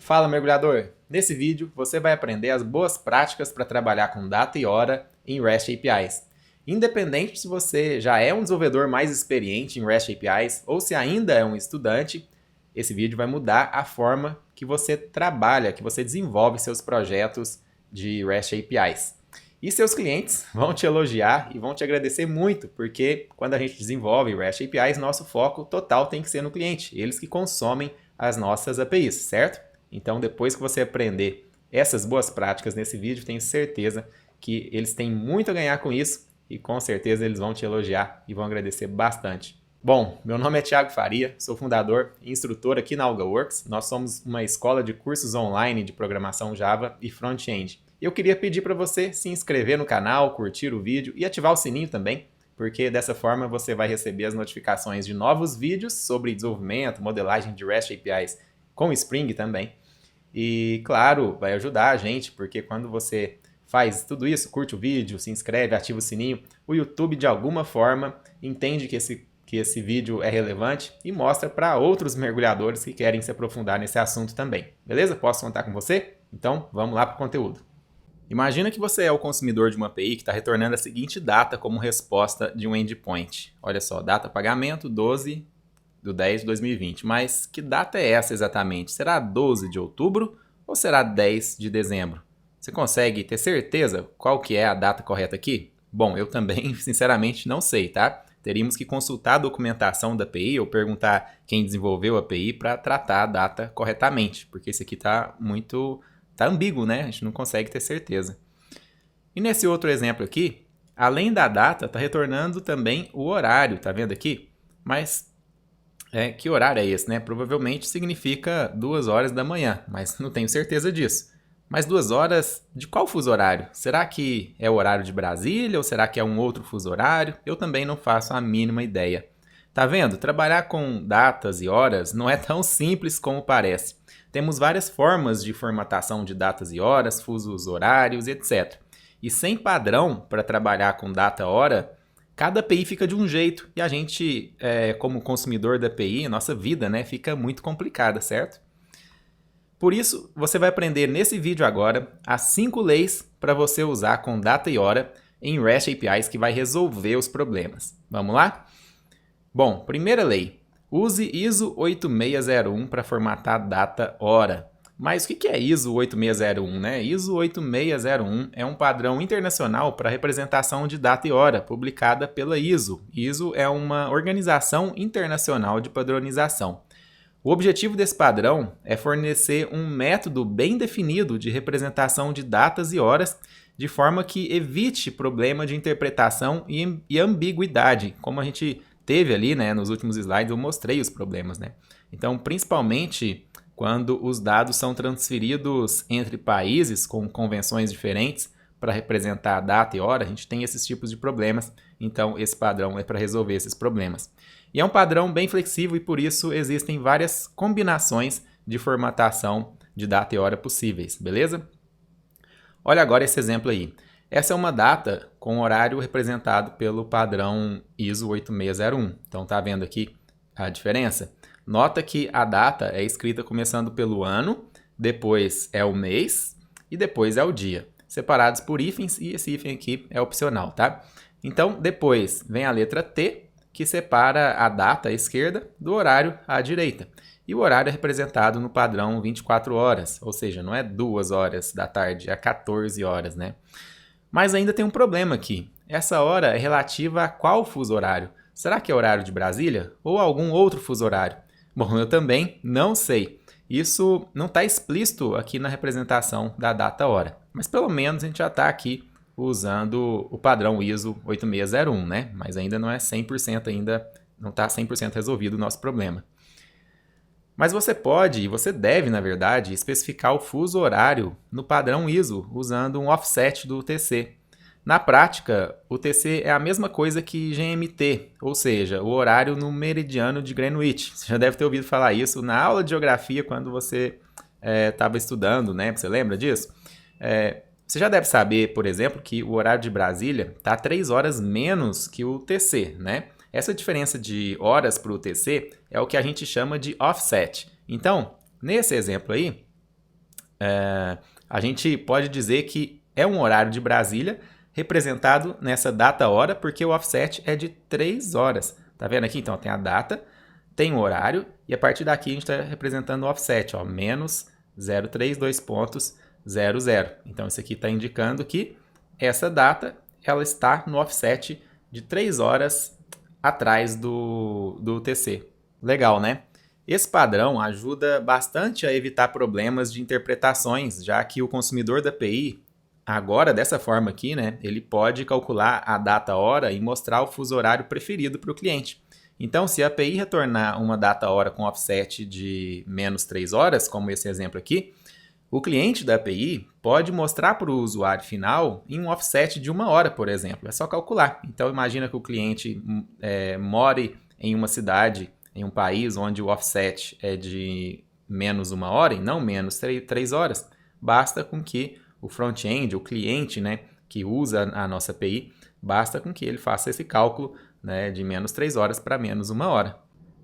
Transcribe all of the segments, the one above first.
Fala, mergulhador! Nesse vídeo você vai aprender as boas práticas para trabalhar com data e hora em REST APIs. Independente se você já é um desenvolvedor mais experiente em REST APIs ou se ainda é um estudante, esse vídeo vai mudar a forma que você trabalha, que você desenvolve seus projetos de REST APIs. E seus clientes vão te elogiar e vão te agradecer muito, porque quando a gente desenvolve REST APIs, nosso foco total tem que ser no cliente, eles que consomem as nossas APIs, certo? Então, depois que você aprender essas boas práticas nesse vídeo, tenho certeza que eles têm muito a ganhar com isso e com certeza eles vão te elogiar e vão agradecer bastante. Bom, meu nome é Thiago Faria, sou fundador e instrutor aqui na AlgaWorks. Nós somos uma escola de cursos online de programação Java e front-end. Eu queria pedir para você se inscrever no canal, curtir o vídeo e ativar o sininho também, porque dessa forma você vai receber as notificações de novos vídeos sobre desenvolvimento, modelagem de REST APIs com Spring também. E, claro, vai ajudar a gente, porque quando você faz tudo isso, curte o vídeo, se inscreve, ativa o sininho, o YouTube de alguma forma entende que esse vídeo é relevante e mostra para outros mergulhadores que querem se aprofundar nesse assunto também. Beleza? Posso contar com você? Então, vamos lá para o conteúdo. Imagina que você é o consumidor de uma API que está retornando a seguinte data como resposta de um endpoint. Olha só, data pagamento 12/10/2020. Mas que data é essa exatamente? Será 12 de outubro ou será 10 de dezembro? Você consegue ter certeza qual que é a data correta aqui? Bom, eu também, sinceramente, não sei, tá? Teríamos que consultar a documentação da API ou perguntar quem desenvolveu a API para tratar a data corretamente, porque esse aqui está ambíguo, né? A gente não consegue ter certeza. E nesse outro exemplo aqui, além da data, está retornando também o horário, tá vendo aqui? Mas que horário é esse, né? Provavelmente significa 2 horas da manhã, mas não tenho certeza disso. Mas 2 horas de qual fuso horário? Será que é o horário de Brasília ou será que é um outro fuso horário? Eu também não faço a mínima ideia. Tá vendo? Trabalhar com datas e horas não é tão simples como parece. Temos várias formas de formatação de datas e horas, fusos horários, etc. E sem padrão para trabalhar com data e hora, cada API fica de um jeito e a gente, como consumidor da API, a nossa vida, né, fica muito complicada, certo? Por isso, você vai aprender nesse vídeo agora as 5 leis para você usar com data e hora em REST APIs que vai resolver os problemas. Vamos lá? Bom, primeira lei. Use ISO 8601 para formatar data-hora. Mas o que é ISO 8601, né? ISO 8601 é um padrão internacional para representação de data e hora, publicada pela ISO. ISO é uma organização internacional de padronização. O objetivo desse padrão é fornecer um método bem definido de representação de datas e horas, de forma que evite problema de interpretação e ambiguidade, como a gente teve ali, né, nos últimos slides eu mostrei os problemas, né? Então, principalmente quando os dados são transferidos entre países com convenções diferentes para representar a data e hora, a gente tem esses tipos de problemas. Então, esse padrão é para resolver esses problemas. E é um padrão bem flexível e por isso existem várias combinações de formatação de data e hora possíveis, beleza? Olha agora esse exemplo aí. Essa é uma data com horário representado pelo padrão ISO 8601. Então, tá vendo aqui a diferença? Nota que a data é escrita começando pelo ano, depois é o mês e depois é o dia, separados por hífens e esse hífen aqui é opcional, tá? Então, depois vem a letra T, que separa a data à esquerda do horário à direita. E o horário é representado no padrão 24 horas, ou seja, não é 2 horas da tarde, é 14 horas, né? Mas ainda tem um problema aqui. Essa hora é relativa a qual fuso horário? Será que é horário de Brasília ou algum outro fuso horário? Bom, eu também não sei. Isso não está explícito aqui na representação da data-hora. Mas pelo menos a gente já está aqui usando o padrão ISO 8601, né? Mas ainda não é 100% ainda, não está 100% resolvido o nosso problema. Mas você pode, e você deve, na verdade, especificar o fuso horário no padrão ISO, usando um offset do UTC. Na prática, o UTC é a mesma coisa que GMT, ou seja, o horário no meridiano de Greenwich. Você já deve ter ouvido falar isso na aula de geografia quando você estava estudando, né? Você lembra disso? Você já deve saber, por exemplo, que o horário de Brasília está 3 horas menos que o UTC, né? Essa diferença de horas para o UTC é o que a gente chama de offset. Então, nesse exemplo aí, A gente pode dizer que é um horário de Brasília representado nessa data-hora, porque o offset é de 3 horas. Tá vendo aqui? Então tem a data, tem o horário, e a partir daqui a gente está representando o offset, ó, menos 032.00. Então isso aqui está indicando que essa data ela está no offset de 3 horas atrás do UTC. Legal, né? Esse padrão ajuda bastante a evitar problemas de interpretações, já que o consumidor da API, agora dessa forma aqui, né, ele pode calcular a data-hora e mostrar o fuso horário preferido para o cliente. Então, se a API retornar uma data-hora com offset de menos 3 horas, como esse exemplo aqui, o cliente da API pode mostrar para o usuário final em um offset de 1 hora, por exemplo. É só calcular. Então, imagina que o cliente more em uma cidade, em um país onde o offset é de menos 1 hora e não menos 3 horas. Basta com que o front-end, o cliente, né, que usa a nossa API, basta com que ele faça esse cálculo, né, de menos 3 horas para menos 1 hora.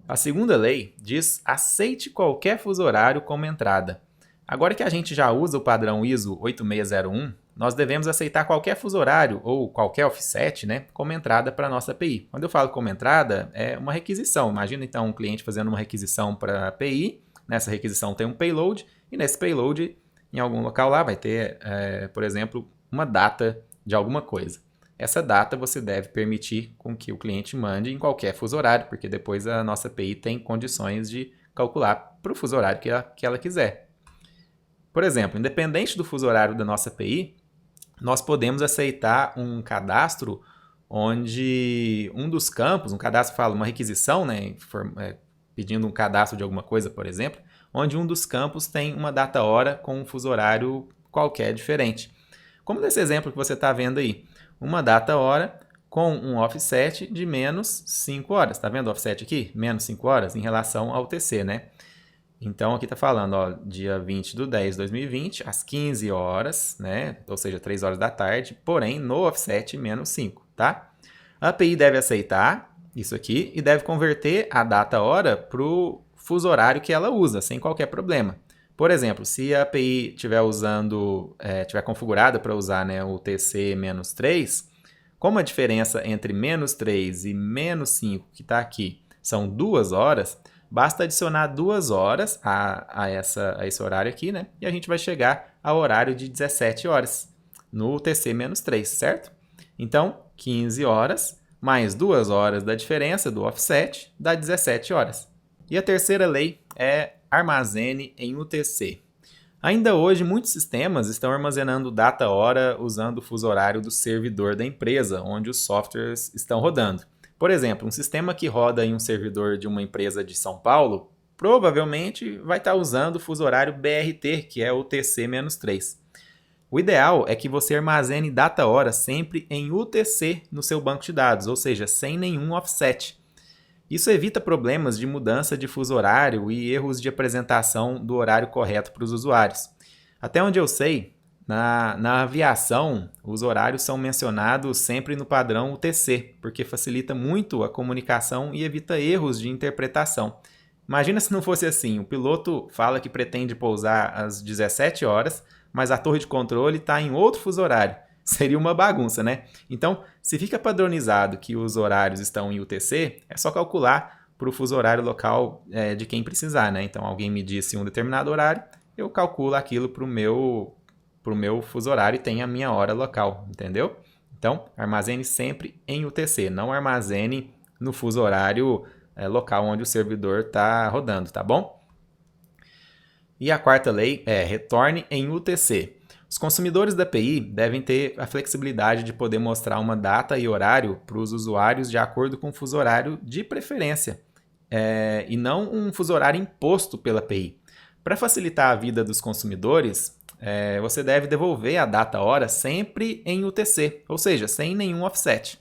A segunda lei diz: aceite qualquer fuso horário como entrada. Agora que a gente já usa o padrão ISO 8601, nós devemos aceitar qualquer fuso horário ou qualquer offset, né, como entrada para a nossa API. Quando eu falo como entrada, é uma requisição. Imagina então um cliente fazendo uma requisição para a API, nessa requisição tem um payload, e nesse payload, em algum local lá, vai ter, por exemplo, uma data de alguma coisa. Essa data você deve permitir com que o cliente mande em qualquer fuso horário, porque depois a nossa API tem condições de calcular para o fuso horário que ela quiser. Por exemplo, independente do fuso horário da nossa API, nós podemos aceitar um cadastro onde um dos campos, um cadastro fala uma requisição, né, pedindo um cadastro de alguma coisa, por exemplo, onde um dos campos tem uma data-hora com um fuso horário qualquer diferente. Como nesse exemplo que você está vendo aí, uma data-hora com um offset de menos 5 horas. Está vendo o offset aqui? Menos 5 horas em relação ao UTC, né? Então, aqui está falando, ó, dia 20/10/2020, às 15 horas, né? Ou seja, 3 horas da tarde, porém no offset menos 5, tá? A API deve aceitar isso aqui e deve converter a data-hora para o fuso horário que ela usa, sem qualquer problema. Por exemplo, se a API estiver tiver configurada para usar, né, o TC-3, como a diferença entre menos 3 e menos 5, que está aqui, são 2 horas, basta adicionar 2 horas a esse horário aqui, né? E a gente vai chegar ao horário de 17 horas no TC-3, certo? Então, 15 horas mais 2 horas da diferença do offset dá 17 horas. E a terceira lei é armazene em UTC. Ainda hoje, muitos sistemas estão armazenando data-hora usando o fuso horário do servidor da empresa, onde os softwares estão rodando. Por exemplo, um sistema que roda em um servidor de uma empresa de São Paulo, provavelmente vai estar usando o fuso horário BRT, que é o TC-3. O ideal é que você armazene data-hora sempre em UTC no seu banco de dados, ou seja, sem nenhum offset. Isso evita problemas de mudança de fuso horário e erros de apresentação do horário correto para os usuários. Até onde eu sei, na aviação, os horários são mencionados sempre no padrão UTC, porque facilita muito a comunicação e evita erros de interpretação. Imagina se não fosse assim, o piloto fala que pretende pousar às 17 horas, mas a torre de controle está em outro fuso horário. Seria uma bagunça, né? Então, se fica padronizado que os horários estão em UTC, é só calcular para o fuso horário local de quem precisar, né? Então, alguém me disse um determinado horário, eu calculo aquilo para o meu fuso horário e tem a minha hora local, entendeu? Então, armazene sempre em UTC, não armazene no fuso horário local onde o servidor está rodando, tá bom? E a quarta lei é retorne em UTC. Os consumidores da API devem ter a flexibilidade de poder mostrar uma data e horário para os usuários de acordo com o fuso horário de preferência, e não um fuso horário imposto pela API. Para facilitar a vida dos consumidores, você deve devolver a data-hora sempre em UTC, ou seja, sem nenhum offset.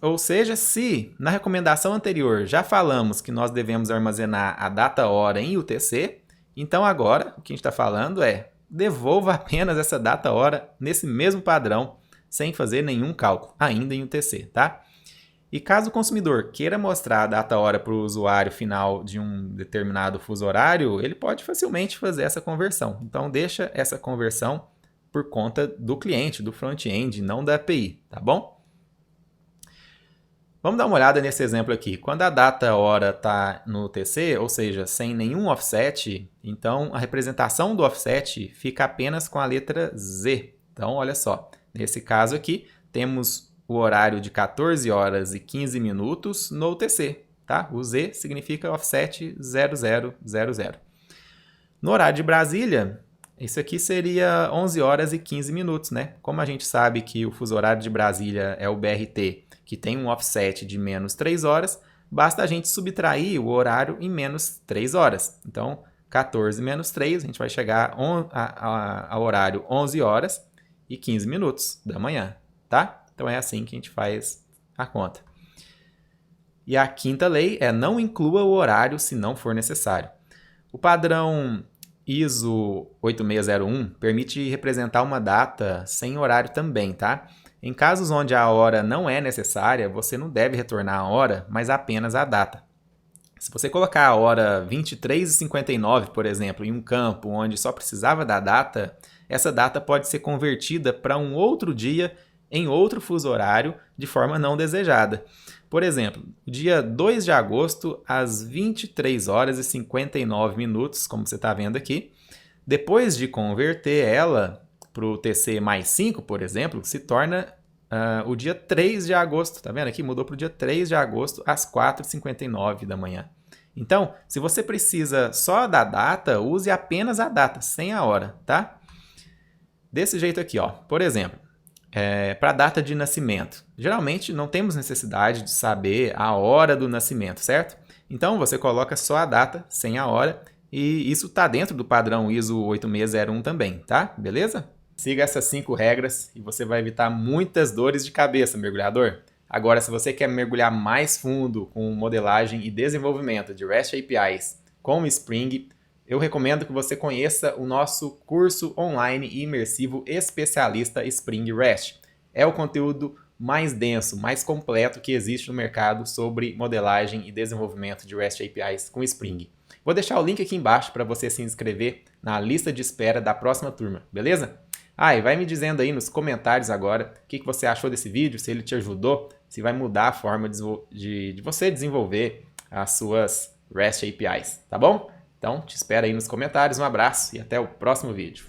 Ou seja, se na recomendação anterior já falamos que nós devemos armazenar a data-hora em UTC, então agora o que a gente está falando é devolva apenas essa data-hora nesse mesmo padrão, sem fazer nenhum cálculo, ainda em UTC, tá? E caso o consumidor queira mostrar a data-hora para o usuário final de um determinado fuso horário, ele pode facilmente fazer essa conversão. Então, deixa essa conversão por conta do cliente, do front-end, não da API, tá bom? Vamos dar uma olhada nesse exemplo aqui. Quando a data-hora está no TC, ou seja, sem nenhum offset, então a representação do offset fica apenas com a letra Z. Então, olha só, nesse caso aqui, temos o horário de 14 horas e 15 minutos no UTC, tá? O Z significa offset 0000. No horário de Brasília, isso aqui seria 11 horas e 15 minutos, né? Como a gente sabe que o fuso horário de Brasília é o BRT, que tem um offset de menos 3 horas, basta a gente subtrair o horário em menos 3 horas. Então, 14 menos 3, a gente vai chegar ao horário 11 horas e 15 minutos da manhã, tá? Então, é assim que a gente faz a conta. E a quinta lei é não inclua o horário se não for necessário. O padrão ISO 8601 permite representar uma data sem horário também, tá? Em casos onde a hora não é necessária, você não deve retornar a hora, mas apenas a data. Se você colocar a hora 23h59, por exemplo, em um campo onde só precisava da data, essa data pode ser convertida para um outro dia em outro fuso horário de forma não desejada. Por exemplo, dia 2 de agosto, às 23 horas e 59 minutos, como você está vendo aqui, depois de converter ela para o TC mais 5, por exemplo, se torna o dia 3 de agosto. Tá vendo aqui? Mudou para o dia 3 de agosto, às 4h59 da manhã. Então, se você precisa só da data, use apenas a data, sem a hora, tá? Desse jeito aqui, ó. Por exemplo, para a data de nascimento. Geralmente não temos necessidade de saber a hora do nascimento, certo? Então você coloca só a data sem a hora e isso está dentro do padrão ISO 8601 também, tá? Beleza? Siga essas 5 regras e você vai evitar muitas dores de cabeça, mergulhador. Agora, se você quer mergulhar mais fundo com modelagem e desenvolvimento de REST APIs com Spring, eu recomendo que você conheça o nosso curso online e imersivo especialista Spring REST. É o conteúdo mais denso, mais completo que existe no mercado sobre modelagem e desenvolvimento de REST APIs com Spring. Vou deixar o link aqui embaixo para você se inscrever na lista de espera da próxima turma, beleza? E vai me dizendo aí nos comentários agora o que você achou desse vídeo, se ele te ajudou, se vai mudar a forma de você desenvolver as suas REST APIs, tá bom? Então, te espero aí nos comentários, um abraço e até o próximo vídeo.